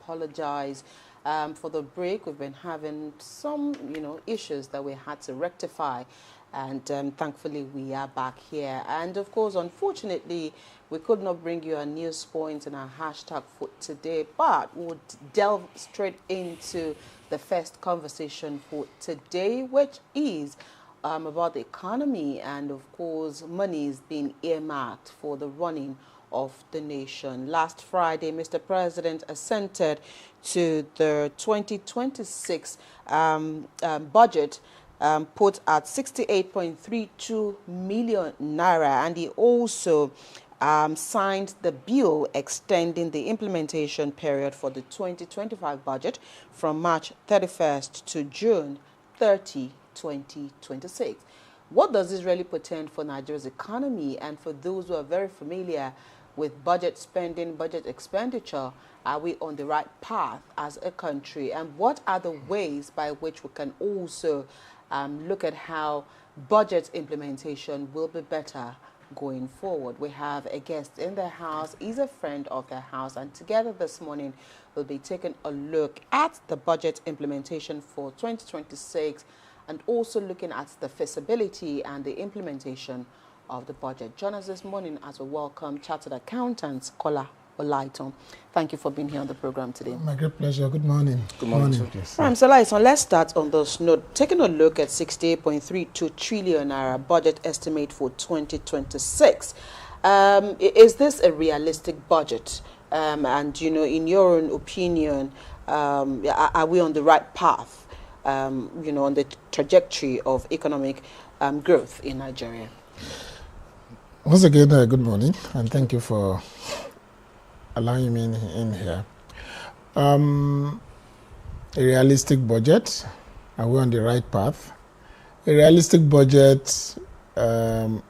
apologize for the break. We've been having some, issues that we had to rectify. And thankfully, we are back here. And of course, unfortunately, we could not bring you a news point and our hashtag for today, but we'll delve straight into the first conversation for today, which is about the economy. And of course, money is being earmarked for the running of the nation. Last Friday, Mr. President assented to the 2026 budget put at 68.32 million naira, and he also signed the bill extending the implementation period for the 2025 budget from March 31st to June 30, 2026. What does this really portend for Nigeria's economy? And for those who are very familiar with budget spending, budget expenditure, are we on the right path as a country? And what are the ways by which we can also look at how budget implementation will be better going forward? We have a guest in the house. He's a friend of the house. And together this morning, we'll be taking a look at the budget implementation for 2026 and also looking at the feasibility and the implementation of the budget. Join us this morning as we welcome Chartered Accountant Kola Olaitan. Thank you for being here on the program today. My great pleasure. Good morning. Good morning. Mr. Olaitan, let's start on this note. Taking a look at 68.32 trillion naira budget estimate for 2026. Is this a realistic budget? And, in your own opinion, are we on the right path, on the trajectory of economic growth in Nigeria? Once again, good morning, and thank you for allowing me in here. A realistic budget, are we on the right path? A realistic budget, I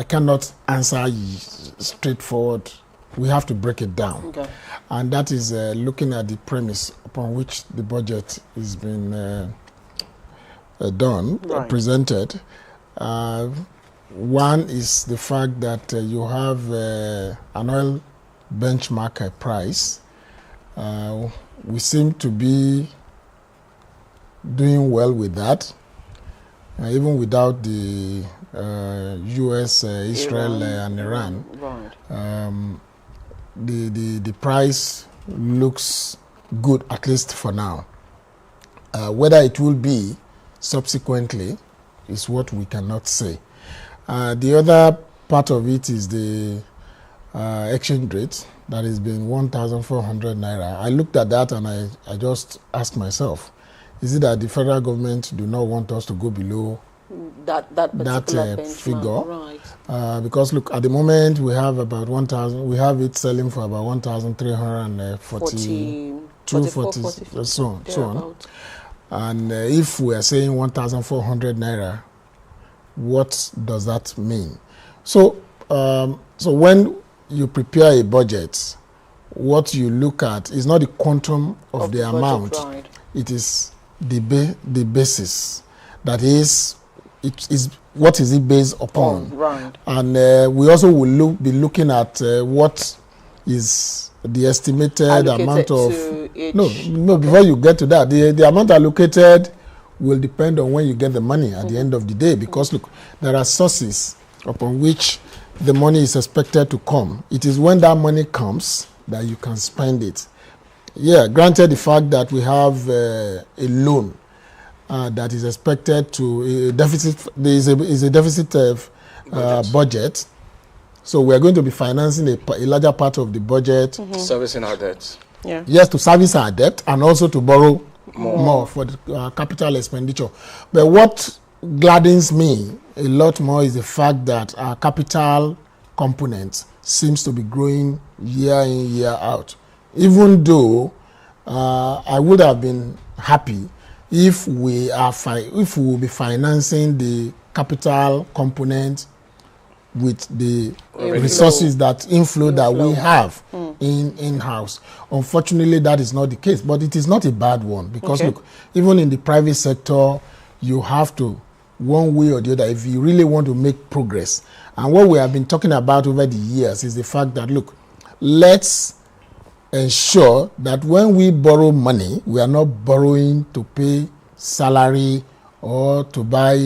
cannot answer straightforward. We have to break it down. Okay. And that is looking at the premise upon which the budget is being done, right. Presented. One is the fact that you have an oil benchmark price. We seem to be doing well with that, even without the U.S., Israel, and Iran. Right. The price looks good, at least for now. Whether it will be subsequently is what we cannot say. The other part of it is the exchange rate that has been 1,400 naira. I looked at that and I just asked myself, is it that the federal government do not want us to go below that figure? Right. Because look, at the moment we have about 1,000. We have it selling for about 1,340, 240, so on. And if we are saying 1,400 naira, what does that mean? So, so when you prepare a budget, what you look at is not the quantum of the amount. Budget, right. It is the basis. That is, what is it based upon? Right. And we also will be looking at what is the estimated allocated amount of no. Okay. Before you get to that, the amount allocated will depend on when you get the money at the end of the day. Because look, there are sources upon which the money is expected to come. It is when that money comes that you can spend it. Yeah, granted the fact that we have a loan that is expected to a deficit. There is a deficit of budget. So we are going to be financing a larger part of the budget. Servicing our debt. Yeah. Yes, to service our debt and also to borrow more for the capital expenditure. But what gladdens me a lot more is the fact that our capital component seems to be growing year in, year out. Even though I would have been happy if we will be financing the capital component with the resources that inflow that we have in-house. Unfortunately, that is not the case, but it is not a bad one because look, even in the private sector, you have to, one way or the other, if you really want to make progress. And what we have been talking about over the years is the fact that, look, let's ensure that when we borrow money, we are not borrowing to pay salary or to buy.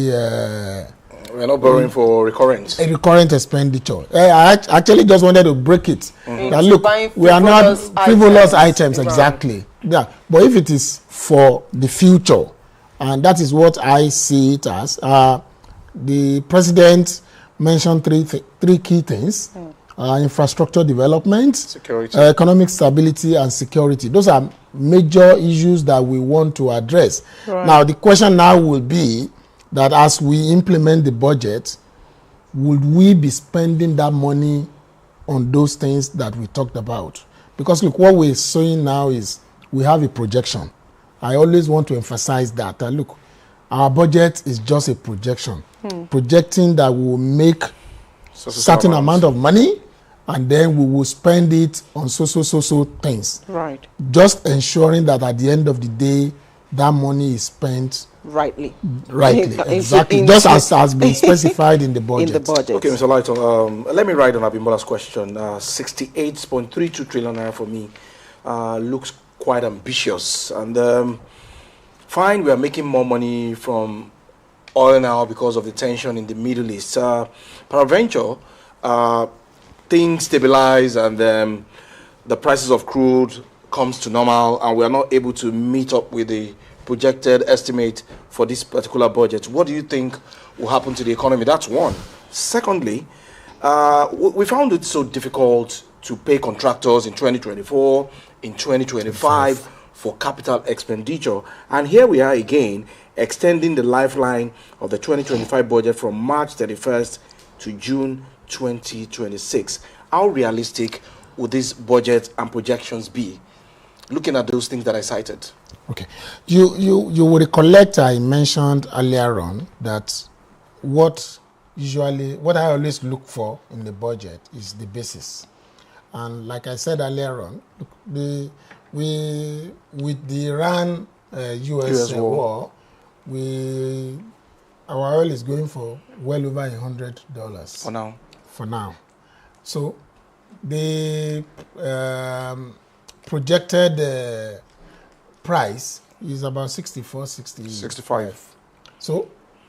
We're not borrowing for recurrent. A recurrent expenditure. I actually just wanted to break it. That look, we are not frivolous items exactly. Yeah, but if it is for the future, and that is what I see it as. The president mentioned three key things: infrastructure development, Security. Economic stability, and security. Those are major issues that we want to address. Right. Now, the question now will be that as we implement the budget, would we be spending that money on those things that we talked about? Because look, what we're saying now is we have a projection. I always want to emphasize that. Look, our budget is just a projection. Projecting that we will make certain amount of money and then we will spend it on so things. Right. Just ensuring that at the end of the day, that money is spent Rightly. Exactly. Just as has been specified in the budget. In the budget. Okay, Mr. Olaitan, let me write on Abimbola's question. 68.32 trillion naira for me looks quite ambitious. And fine, we are making more money from oil now because of the tension in the Middle East. Peradventure, things stabilize and the prices of crude comes to normal and we are not able to meet up with the projected estimate for this particular budget. What do you think will happen to the economy? That's one. Secondly, we found it so difficult to pay contractors in 2024, in 2025 for capital expenditure. And here we are again, extending the lifeline of the 2025 budget from March 31st to June 2026. How realistic would this budget and projections be, looking at those things that I cited? Okay. You will recollect I mentioned earlier on that what I always look for in the budget is the basis. And like I said earlier on, with the Iran US war, our oil is going for well over $100 for now. So the projected price is about 65. So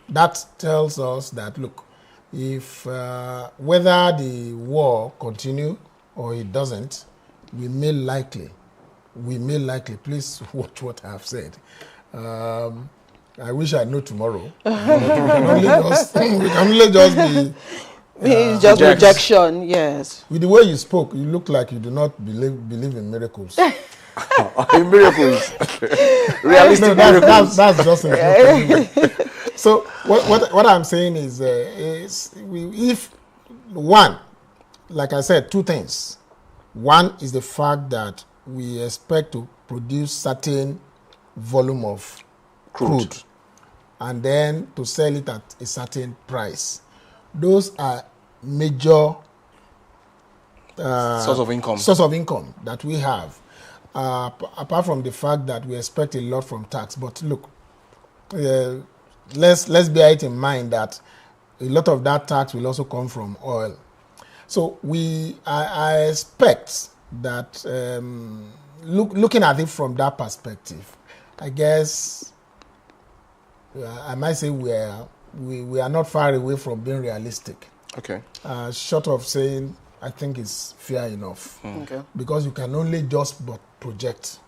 that tells us that, look, if whether the war continue or it doesn't, we may likely, please watch what I have said. I wish I knew tomorrow. We can only just be... It's just rejection, yes. With the way you spoke, you look like you do not believe in miracles. In miracles. Realistic miracles. That's just a So what I'm saying is if one, like I said, two things. One is the fact that we expect to produce certain volume of crude and then to sell it at a certain price. Those are major source of income that we have. Apart from the fact that we expect a lot from tax. But look, let's bear it in mind that a lot of that tax will also come from oil. So I expect that looking at it from that perspective, I guess I might say we are not far away from being realistic. Okay. Short of saying, I think it's fair enough. Okay. Because you can only just project,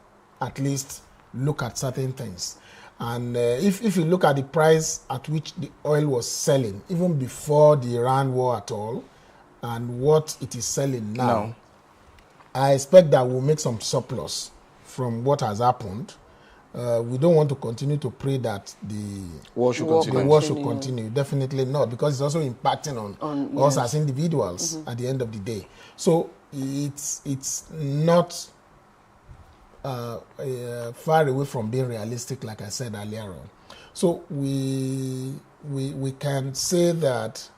at least look at certain things. And if you look at the price at which the oil was selling, even before the Iran war at all, and what it is selling now, I expect that we'll make some surplus from what has happened. We don't want to continue to pray that the war should continue. Definitely not, because it's also impacting on us as individuals at the end of the day. So it's not far away from being realistic, like I said earlier on. So we can say that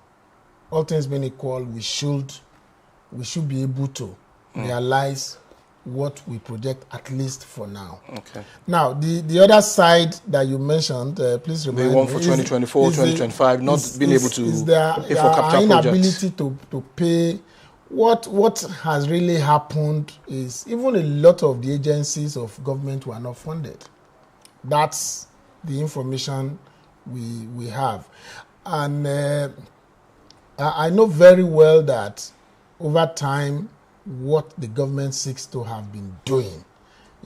all things being equal, we should be able to realize what we project, at least for now. Okay. Now, the other side that you mentioned, please remind me. The one for 2024, 2025, not being able to pay for capital projects. Our inability to pay what has really happened is even a lot of the agencies of government were not funded. That's the information we have. And I know very well that over time, what the government seeks to have been doing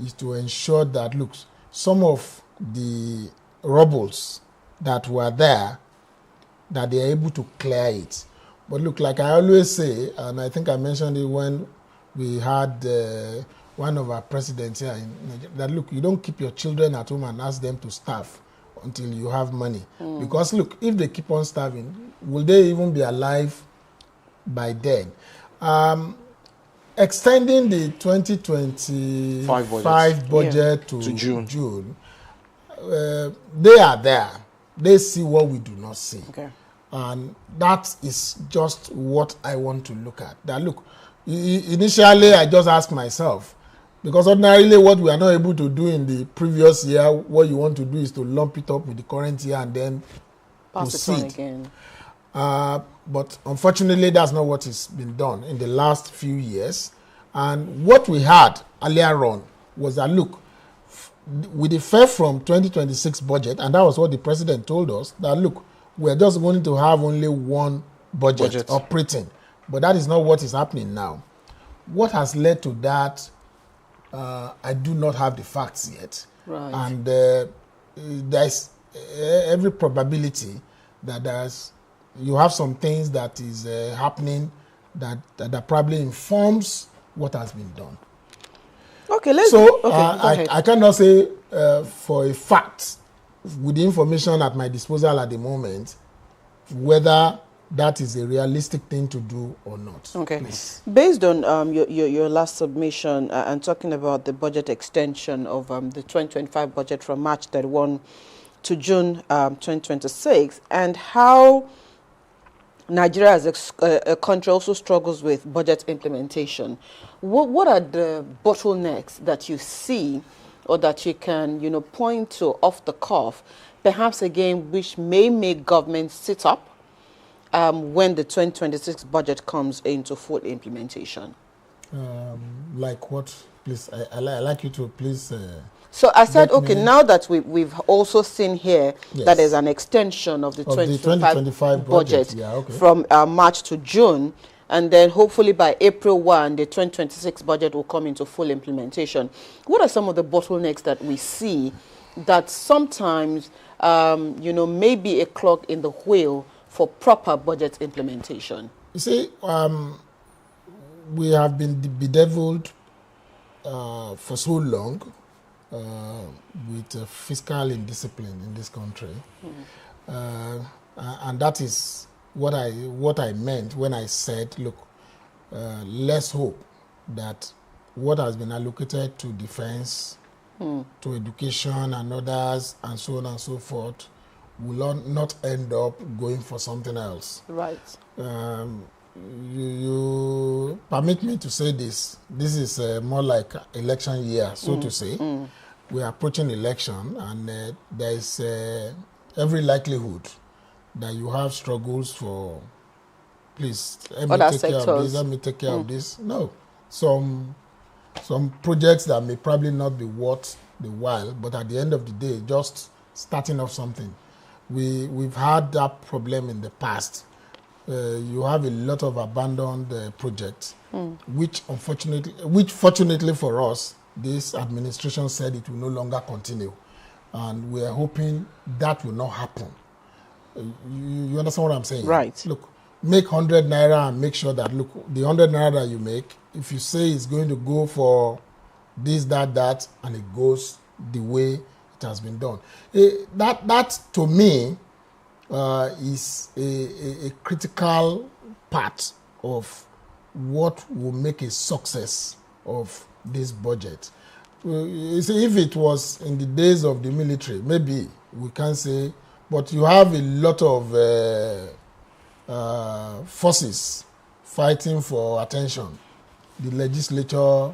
is to ensure that, look, some of the rubbles that were there, that they are able to clear it. But look, like I always say, and I think I mentioned it when we had one of our presidents here in Nigeria, that look, you don't keep your children at home and ask them to starve until you have money. Because look, if they keep on starving, will they even be alive by then? Extending the 2025 budget to June, they are there. They see what we do not see. Okay. And that is just what I want to look at. That look, initially I just asked myself, because ordinarily what we are not able to do in the previous year, what you want to do is to lump it up with the current year and then pass proceed. It on again. But unfortunately, that's not what has been done in the last few years. And what we had earlier on was that, look, with the fair from 2026 budget, and that was what the president told us, that, look, we're just going to have only one budget operating. But that is not what is happening now. What has led to that, I do not have the facts yet. Right. And there's every probability that you have some things that is happening that probably informs what has been done. Okay, let's. So go ahead. I cannot say for a fact, with the information at my disposal at the moment, whether that is a realistic thing to do or not. Okay. Please. Based on your last submission and talking about the budget extension of the 2025 budget from March 31 to June 2026, and how Nigeria as a country also struggles with budget implementation, what are the bottlenecks that you see or that you can point to off the cuff, perhaps again, which may make government sit up when the 2026 budget comes into full implementation? Like what? Please, I like you to please. So I said, okay, now that we've also seen here that there's an extension of the 2025 budget from March to June, and then hopefully by April 1, the 2026 budget will come into full implementation. What are some of the bottlenecks that we see that sometimes, may be a clog in the wheel for proper budget implementation? You see, we have been bedeviled for so long with fiscal indiscipline in this country, and that is what I meant when I said, look, let's hope that what has been allocated to defense, to education and others, and so on and so forth, will not end up going for something else. Right. You permit me to say this. This is more like election year, so to say. We are approaching election, and there is every likelihood that you have struggles for, please, let me take care of this, let me take care of this. No. Some projects that may probably not be worth the while, but at the end of the day, just starting off something. We've had that problem in the past. You have a lot of abandoned projects, which fortunately for us, this administration said it will no longer continue. And we are hoping that will not happen. You understand what I'm saying? Right. Look, make 100 naira and make sure that, look, the 100 naira that you make, if you say it's going to go for this, that, and it goes the way it has been done. That to me, is a critical part of what will make a success of this budget. You see, if it was in the days of the military, maybe we can say, but you have a lot of forces fighting for attention. The legislature,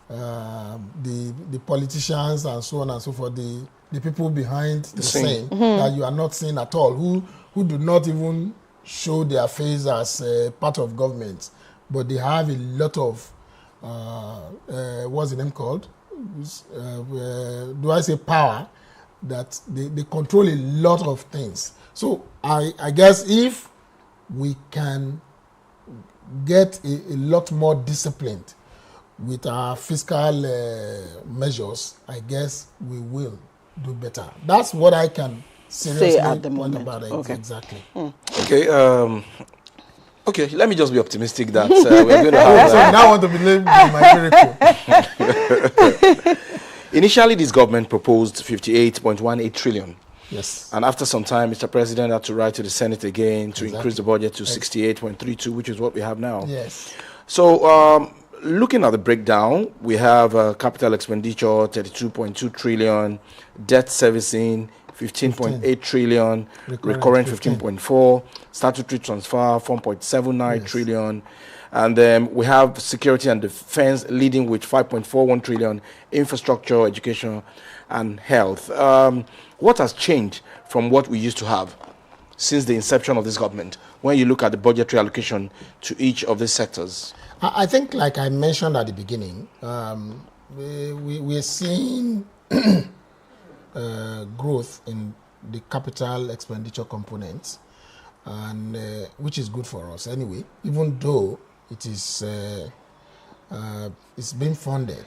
the politicians, and so on and so forth, the people behind the scene that you are not seeing at all, who do not even show their face as part of government, but they have a lot of, what's the name called? Do I say power? That they control a lot of things. So I guess if we can get a lot more disciplined with our fiscal measures, I guess we will do better. That's what I can seriously say at the point moment. about it. Okay. Exactly. Okay. Okay. Let me just be optimistic that we're going to have. So now I want to believe in my miracle. Initially, this government proposed 58.18 trillion. Yes. And after some time, Mr. President had to write to the Senate again to increase the budget to 68.32, which is what we have now. Yes. So, looking at the breakdown, we have capital expenditure 32.2 trillion, debt servicing 15.8 trillion, recurrent 15.4, statutory transfer 4.79 trillion, and then we have security and defense leading with 5.41 trillion, infrastructure, education, and health. What has changed from what we used to have since the inception of this government when you look at the budgetary allocation to each of these sectors? I think, like I mentioned at the beginning, we're seeing growth in the capital expenditure components, and which is good for us anyway, even though it is it's being funded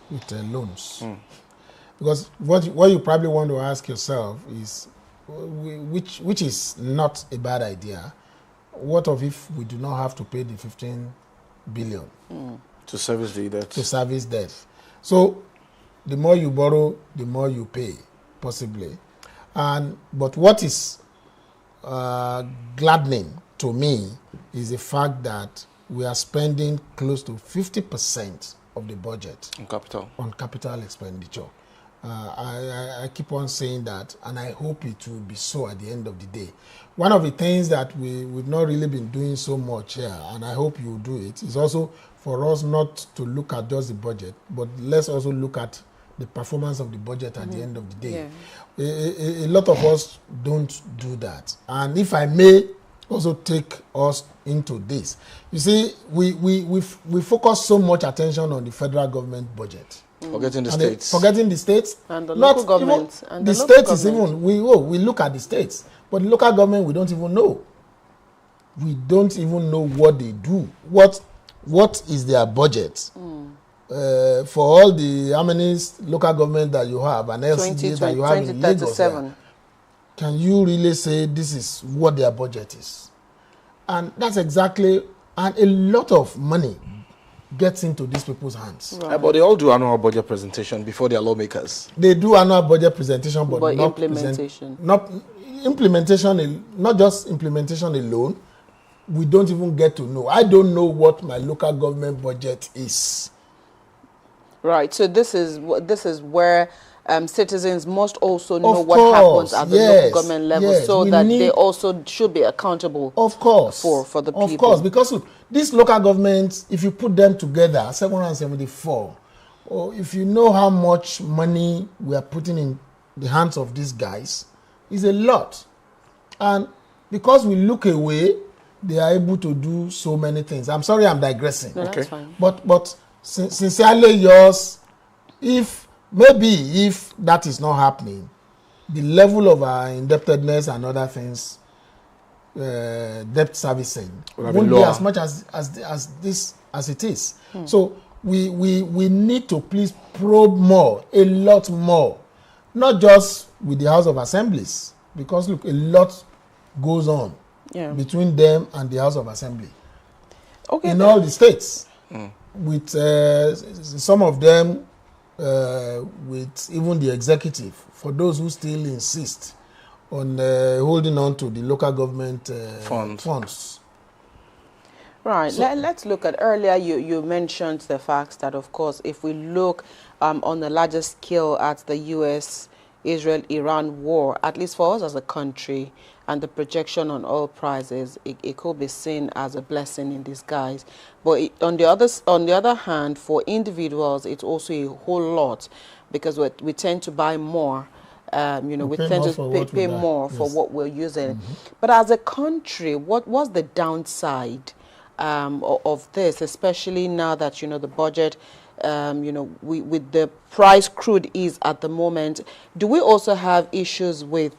with loans. Because what you probably want to ask yourself is, which is not a bad idea, what if we do not have to pay the 15 billion To service the debt. to service debt? So the more you borrow, the more you pay, possibly. But what is gladdening to me is the fact that we are spending close to 50% of the budget on capital expenditure. I keep on saying that, and I hope it will be so at the end of the day. One of the things that we've not really been doing so much here, and I hope you do it, is also for us not to look at just the budget, but let's also look at the performance of the budget at the end of the day. Yeah. A lot of us don't do that. And if I may also take us into this, you see, we focus so much attention on the federal government budget. Forgetting the states. Forgetting the states. And the local government. And the states is even, we look at the states, but the local government, we don't even know. We don't even know what they do. What is their budget? For all the how many local government that you have, and LCD that you have in Lagos, can you really say this is what their budget is? And that's exactly, and a lot of money gets into these people's hands. Right. But they all do annual budget presentation before they are lawmakers. They do annual budget presentation, but not implementation. Not just implementation alone. We don't even get to know. I don't know what my local government budget is. Right. So this is where citizens must also know what happens at the local government level, so that they also should be accountable. Of course. For the people. Of course, because look, these local governments, if you put them together, 774, or if you know how much money we are putting in the hands of these guys, is a lot. And because we look away, they are able to do so many things. I'm sorry, I'm digressing. No, that's fine. But sincerely yours, if that is not happening, the level of our indebtedness and other things, debt servicing, won't be as much as it is. So we need to please probe more, a lot more, not just with the House of Assemblies, because look, a lot goes on between them and the House of Assembly. In all the states, with some of them, with even the executive, for those who still insist on holding on to the local government funds. Right. So, let's look at, earlier you mentioned the fact that, of course, if we look on the larger scale at the US-Israel-Iran war, at least for us as a country, and the projection on oil prices, it could be seen as a blessing in disguise. But on the other hand, for individuals, it's also a whole lot, because we tend to buy more. We tend to pay more for what we're using. But as a country, what's the downside of this, especially now that, the budget, with the price crude is at the moment, do we also have issues with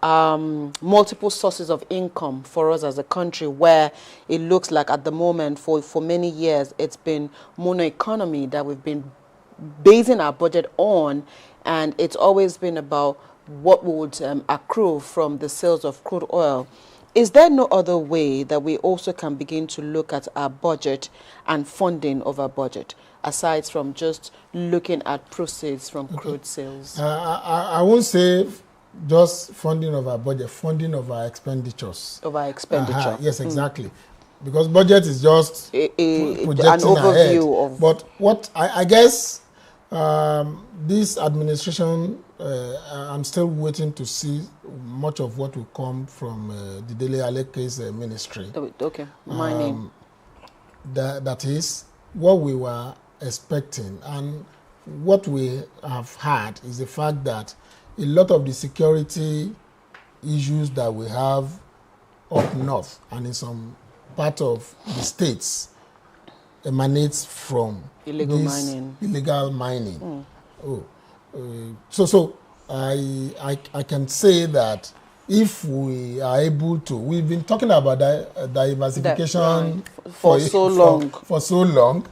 multiple sources of income for us as a country, where it looks like at the moment for many years it's been mono economy that we've been basing our budget on, and it's always been about what would accrue from the sales of crude oil. Is there no other way that we also can begin to look at our budget and funding of our budget, aside from just looking at proceeds from crude sales? I won't say just funding of our budget, funding of our expenditures. Of our expenditure. Yes, exactly. Because budget is just projecting an overview ahead. of. But what I guess this administration, I'm still waiting to see much of what will come from the Dele Aleke's ministry. Okay, mining. That is what we were expecting, and what we have had is the fact that a lot of the security issues that we have up north and in some part of the states emanates from illegal mining. So I can say that if we are able to, we've been talking about diversification for so long. For so long,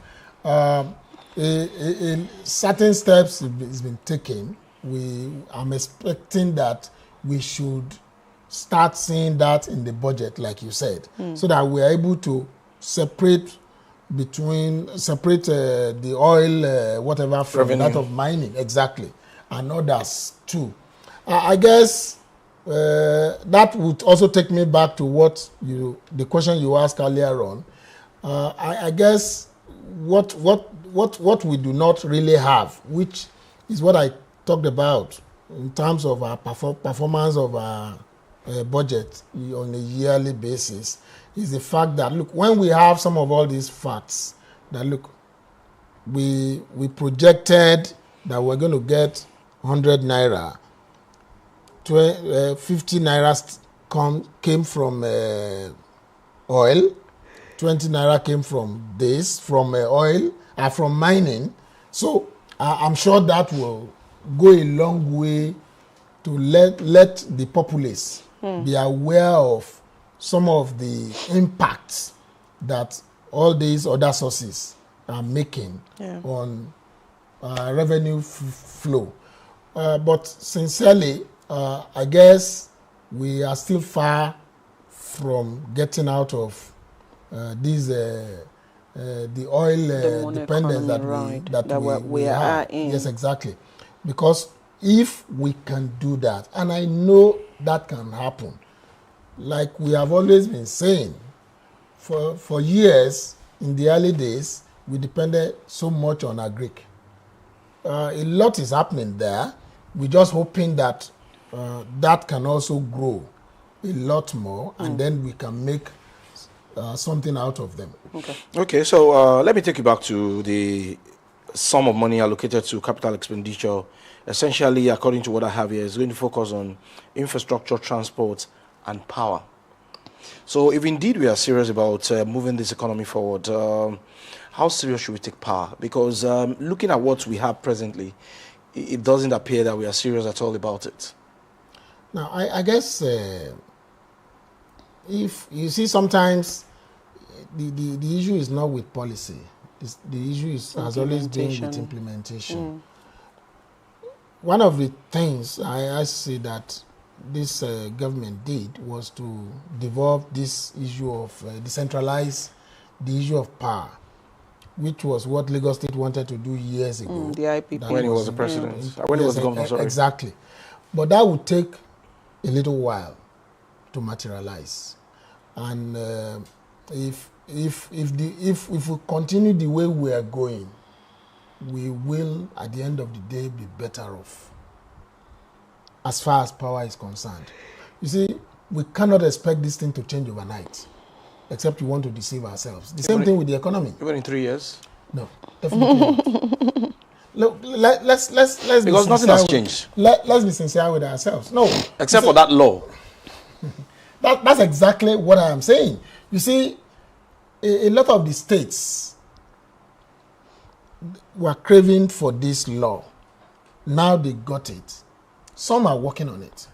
certain steps has been taken. I'm expecting that we should start seeing that in the budget, like you said, so that we are able to separate the oil, whatever, from revenue, that of mining, exactly, and others too. I guess that would also take me back to the question you asked earlier on. I guess what we do not really have, which is what I talked about in terms of our performance of our budget on a yearly basis, is the fact that, look, when we have some of all these facts, that look, we projected that we're going to get 100 naira, 50 naira came from oil, 20 naira came from oil, from mining. So I'm sure that will go a long way to let the populace be aware of some of the impacts that all these other sources are making on revenue flow. But sincerely, I guess we are still far from getting out of the oil dependence that we are in. Yes, exactly. Because if we can do that, and I know that can happen, like we have always been saying, for years, in the early days, we depended so much on agric. A lot is happening there. We're just hoping that that can also grow a lot more, and then we can make something out of them. Okay, so let me take you back to the sum of money allocated to capital expenditure. Essentially, according to what I have here, is going to focus on infrastructure, transport, and power. So if indeed we are serious about moving this economy forward, how serious should we take power? Because looking at what we have presently, it doesn't appear that we are serious at all about it. Now, I guess if you see, sometimes the issue is not with policy. The issue has always been with implementation. One of the things I see that this government did was to develop this issue of decentralize the issue of power, which was what Lagos State wanted to do years ago. The IPP. When he was the president. When he was the governor, sorry. Exactly. But that would take a little while to materialize. And if we continue the way we are going, we will, at the end of the day, be better off as far as power is concerned. You see, we cannot expect this thing to change overnight, except we want to deceive ourselves. The same thing with the economy. Even in 3 years? No, definitely not. Look, let's because nothing has changed. Let's be sincere with ourselves. No, except for that law. That's exactly what I am saying. You see, a lot of the states were craving for this law. Now they got it. Some are working on it,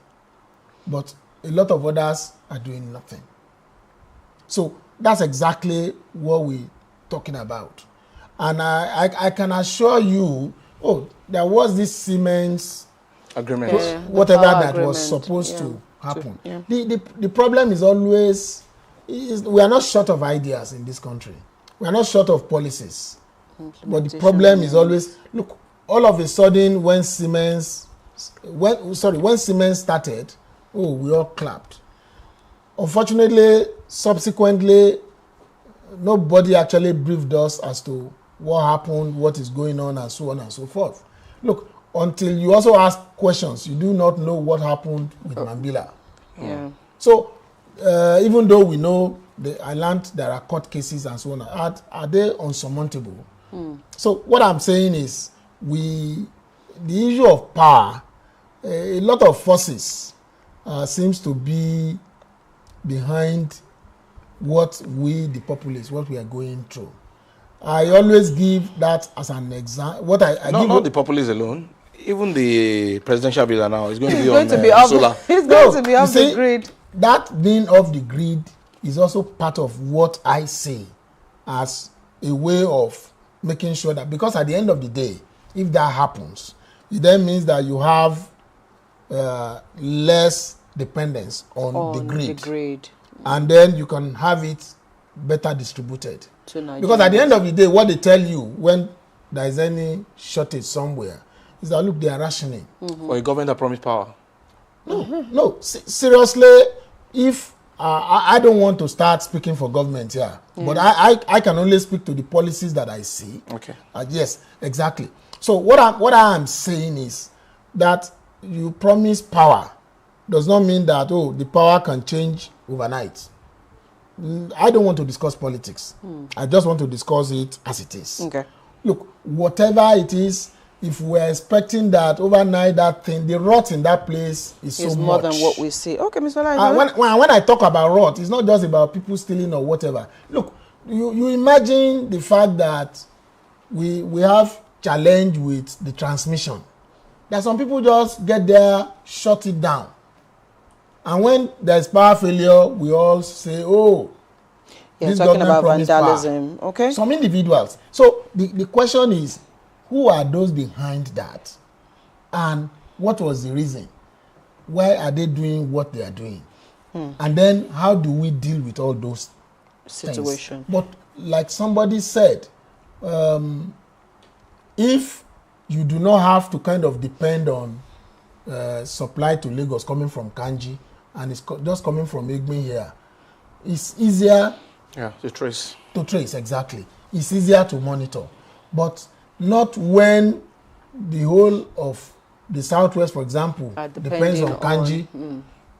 but a lot of others are doing nothing. So that's exactly what we're talking about. And I can assure you, there was this Siemens agreement, whatever that was supposed to happen. The problem is always, we are not short of ideas in this country. We are not short of policies. But the problem is always, look, all of a sudden when Siemens started, we all clapped. Unfortunately, subsequently, nobody actually briefed us as to what happened, what is going on, and so on and so forth. Look, until you also ask questions, you do not know what happened with Mambila. Yeah. So, even though we know I learned there are court cases and so on, are they unsurmountable? So, what I'm saying is, the issue of power, a lot of forces seems to be behind what we, the populace, what we are going through. I always give that as an example. Not the populace alone. Even the presidential villa now is going to be on solar. It's going to be off the grid. That being off the grid is also part of what I see as a way of making sure that, because at the end of the day, if that happens, it then means that you have less dependence on the grid. And then you can have it better distributed. Because at the end of the day, what they tell you when there is any shortage somewhere is that, look, they are rationing. For a government that promised power. No. Seriously, if I don't want to start speaking for government here, but I can only speak to the policies that I see. Okay. Yes, exactly. So what I am saying is that you promise power does not mean that, the power can change overnight. I don't want to discuss politics. I just want to discuss it as it is. Okay. Look, whatever it is, if we're expecting that overnight, that thing, the rot in that place is so much. It's more than what we see. Okay, Mr. Olaitan. When I talk about rot, it's not just about people stealing or whatever. Look, you imagine the fact that we have challenge with the transmission. That some people just get there, shut it down. And when there's power failure, we all say, this talking about vandalism. Power. Okay. Some individuals. So the question is, who are those behind that? And what was the reason? Why are they doing what they are doing? And then how do we deal with all those situations? But like somebody said, if you do not have to kind of depend on supply to Lagos coming from Kanji, and it's just coming from Egbe here, it's easier to trace. To trace, exactly. It's easier to monitor. But not when the whole of the Southwest, for example, depends on Kanji,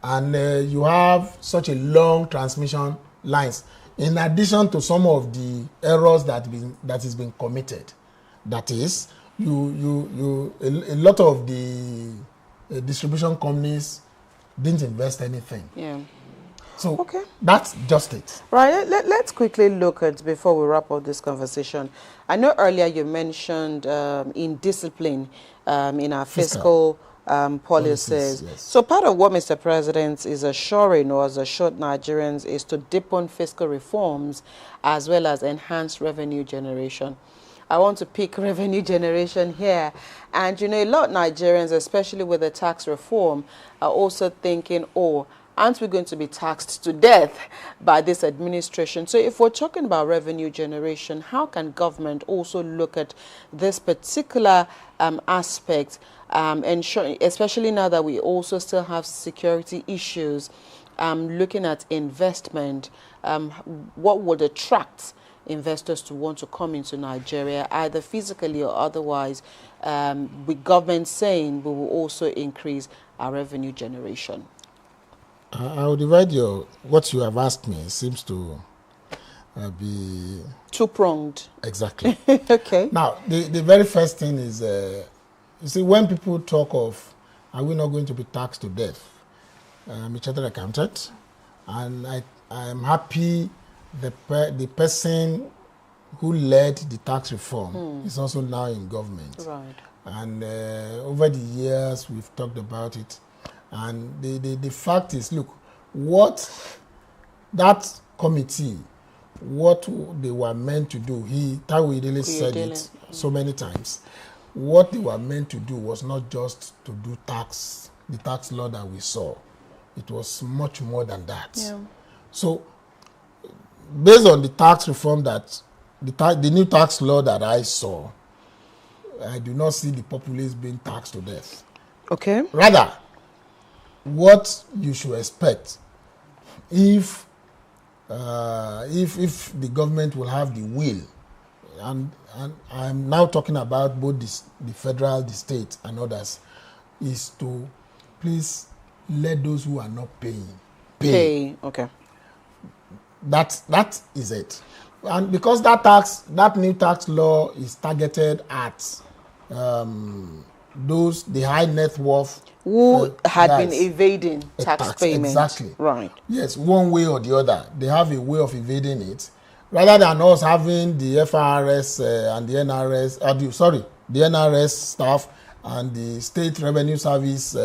and you have such a long transmission lines. In addition to some of the errors that is being committed, that is, a lot of the distribution companies didn't invest anything. Yeah. So that's just it. Right. Let's quickly look at, before we wrap up this conversation. I know earlier you mentioned indiscipline in our fiscal policies. Yes. So part of what Mr. President is assuring, or has assured Nigerians, is to deepen fiscal reforms as well as enhance revenue generation. I want to pick revenue generation here. And, a lot of Nigerians, especially with the tax reform, are also thinking, aren't we going to be taxed to death by this administration? So if we're talking about revenue generation, how can government also look at this particular aspect, ensuring, especially now that we also still have security issues, looking at investment, what would attract investors to want to come into Nigeria, either physically or otherwise, with government saying we will also increase our revenue generation? I will divide what you have asked me seems to be two-pronged. Exactly. Okay. Now, the very first thing is, you see, when people talk of, are we not going to be taxed to death? I'm a chartered accountant, and I am happy the person who led the tax reform is also now in government. Right. And over the years, we've talked about it. And the fact is, look, what that committee, what they were meant to do, Taiwo Idele said it so many times, what they were meant to do was not just to do the tax law that we saw. It was much more than that. Yeah. So, based on the tax reform that, the new tax law that I saw, I do not see the populace being taxed to death. Okay. Rather, what you should expect if the government will have the will, and I'm now talking about both the federal, the state, and others, is to please let those who are not paying pay. Okay. That is it. And because that new tax law is targeted at the high net worth who had guys, been evading tax payments. Exactly. Right. Yes, one way or the other. They have a way of evading it. Rather than us having the FRS and the NRS, the NRS staff and the State Revenue Service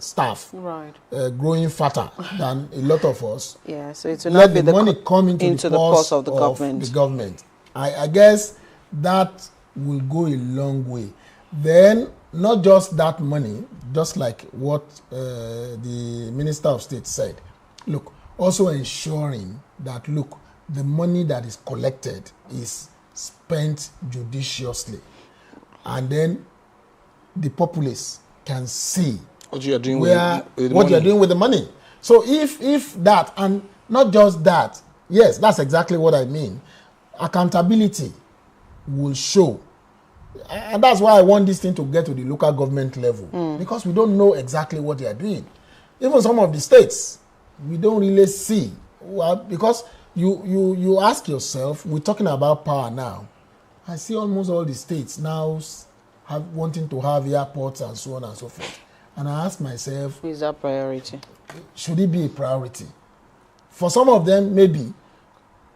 staff Right. Growing fatter than a lot of us. Yeah, so it's not let the money come into the purse of the government. I guess that will go a long way. Then, not just that money, just like what the Minister of State said. Look, also ensuring that, look, the money that is collected is spent judiciously. And then the populace can see what you are doing what you are doing with the money. So if that, and not just that, yes, that's exactly what I mean. Accountability will show. And that's why I want this thing to get to the local government level. Because we don't know exactly what they are doing. Even some of the states, we don't really see. Because you ask yourself, we're talking about power now. I see almost all the states now wanting to have airports and so on and so forth. And I ask myself, is that priority? Should it be a priority? For some of them, maybe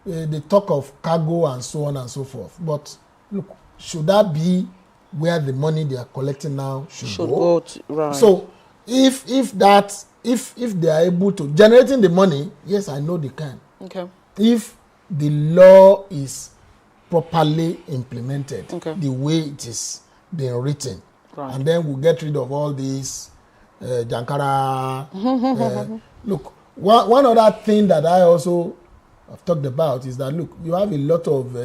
they talk of cargo and so on and so forth. But look, should that be where the money they are collecting now should go? Right. So if they are able to generating the money, yes, I know they can. Okay. If the law is properly implemented, the way it is being written, right. And then we'll get rid of all these Jankara. Look, one other thing that I also have talked about is that, look, you have a lot of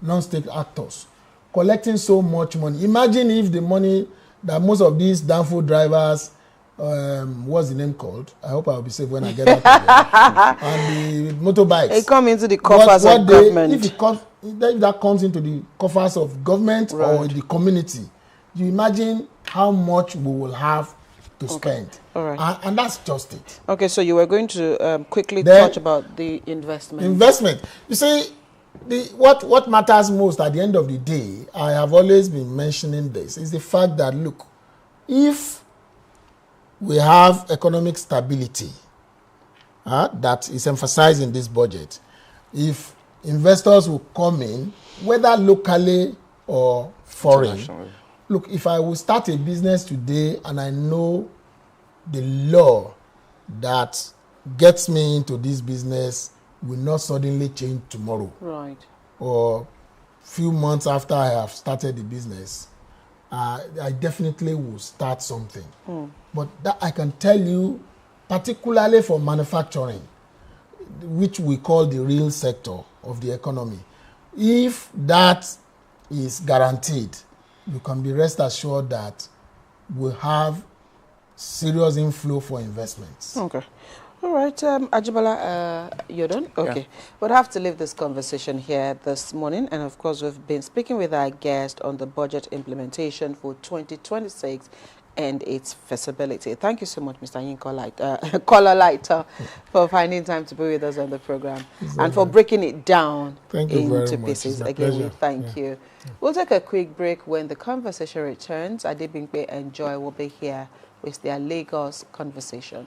non-state actors collecting so much money. Imagine if the money that most of these danfo drivers, what's the name called? I hope I'll be safe when I get out of here. And the motorbikes. They come into the coffers of government. If that comes into the coffers of government, right, or the community, you imagine how much we will have to spend. All right. And that's just it. Okay, so you were going to quickly touch about the investment. Investment. You see, what matters most at the end of the day, I have always been mentioning this, is the fact that, look, if we have economic stability that is emphasized in this budget, if investors will come in, whether locally or foreign. Look, if I will start a business today and I know the law that gets me into this business will not suddenly change tomorrow. Right. Or few months after I have started the business, I definitely will start something. But that I can tell you, particularly for manufacturing, which we call the real sector of the economy, if that is guaranteed, you can be rest assured that we'll have serious inflow for investments. Okay. All right, Ajibala, you're done? Okay. Yeah. We'll have to leave this conversation here this morning. And of course, we've been speaking with our guest on the budget implementation for 2026 and its feasibility. Thank you so much, Mr. Kola Olaitan, for finding time to be with us on the program and for breaking it down into pieces. Again, we thank you. We'll take a quick break. When the conversation returns, Adebimpe and Joy will be here with their Lagos conversation.